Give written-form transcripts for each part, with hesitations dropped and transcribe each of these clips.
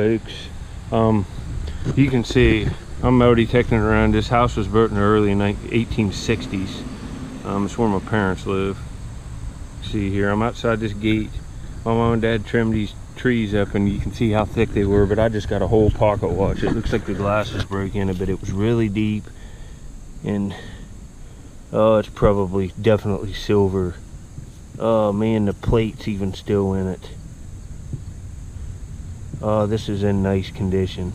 folks. You can see I'm metal detecting around. This house was built in the early 1860s. It's where my parents live. See here, I'm outside this gate. My mom and dad trimmed these trees up, and you can see how thick they were, but I just got a whole pocket watch. It looks like the glass is broken in it, but it was really deep, and oh, it's probably definitely silver. Oh man, the plate's even still in it. Oh, this is in nice condition.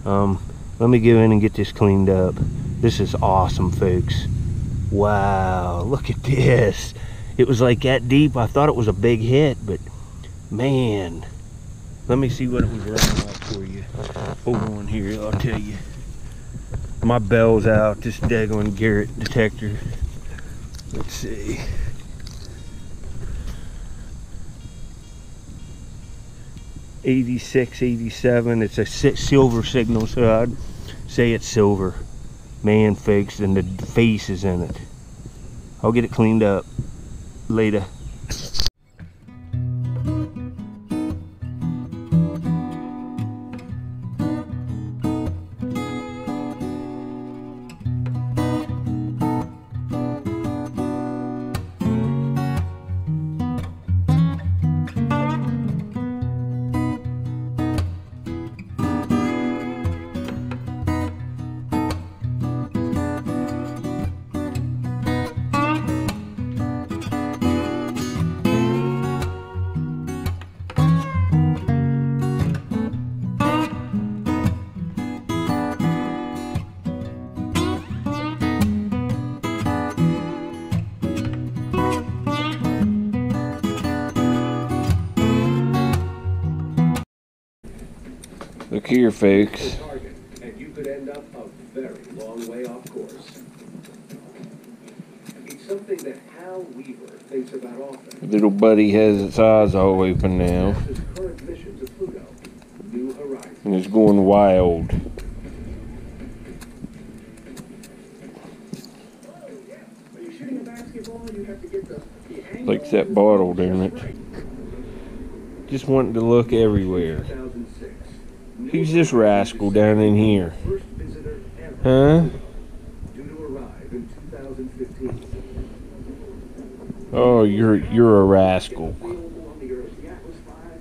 Let me go in and get this cleaned up. This is awesome, folks. Wow, look at this. It was like that deep. I thought it was a big hit, but man, let me see what it was running out for you. Hold on here, I'll tell you. My bell's out, this daggone Garrett detector. Let's see. '86, '87. It's a silver signal, so I'd say it's silver. Man, folks, and the face is in it. I'll get it cleaned up later. Look here, folks. And you could end up a very long way off course. It's something that Hal Weaver thinks about often. Little buddy has its eyes all open now. His current mission to Pluto, New Horizons. And it's going wild. When you're shooting a basketball, you have to get the angle. Like that bottle, damn it. Just wanting to look everywhere. 2006. Who's this rascal down in here? First visitor ever. Huh? Due to arrive in 2015. Oh, you're a rascal.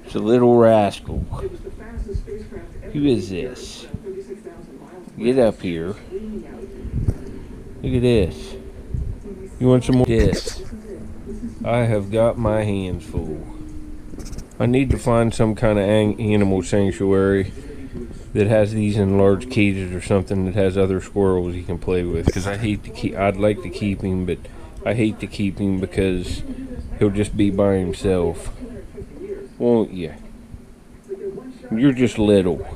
It's a little rascal. Who is this? Get up here. Look at this. You want some more? This. I have got my hands full. I need to find some kind of animal sanctuary that has these in large cages or something that has other squirrels you can play with. Because I'd like to keep him, but I hate to keep him because he'll just be by himself. Won't you? You're just little.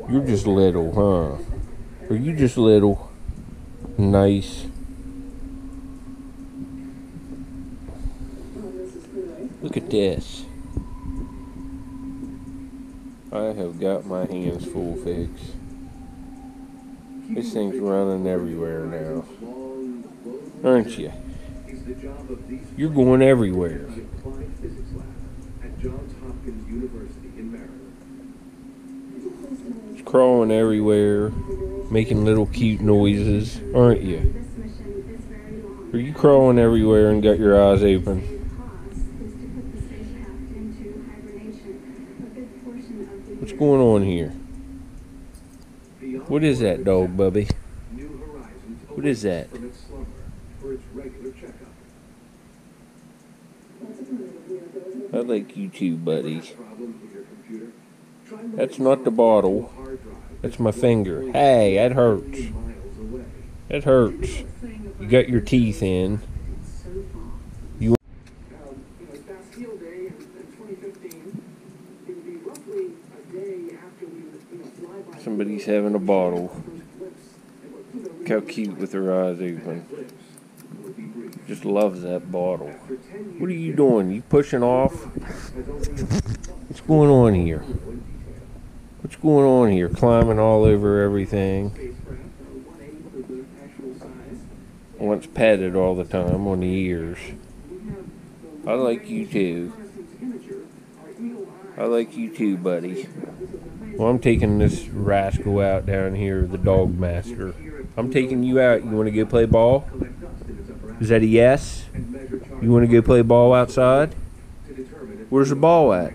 You're just little, huh? Are you just little? Nice. Look at this. I have got my hands full, folks. This thing's running everywhere now. Aren't you? You're going everywhere. It's crawling everywhere, making little cute noises, aren't you? Are you crawling everywhere and got your eyes open? What's going on here? What is that, dog, Bubby? What is that? I like you too, buddy. That's not the bottle. That's my finger. Hey, that hurts. That hurts. You got your teeth in. You. Somebody's having a bottle. Look how cute with her eyes open. Just loves that bottle. What are you doing? You pushing off? What's going on here? What's going on here? Climbing all over everything. Wants petted all the time on the ears. I like you too. I like you too, buddy. Well, I'm taking this rascal out down here, the dog master. I'm taking you out. You want to go play ball? Is that a yes? You want to go play ball outside? Where's the ball at?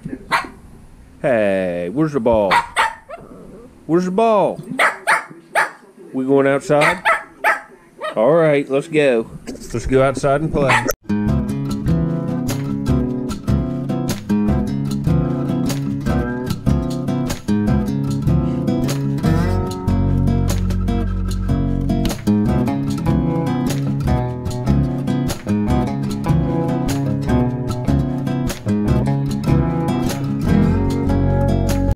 Hey, where's the ball? Where's the ball? We going outside? All right, let's go. Let's go outside and play.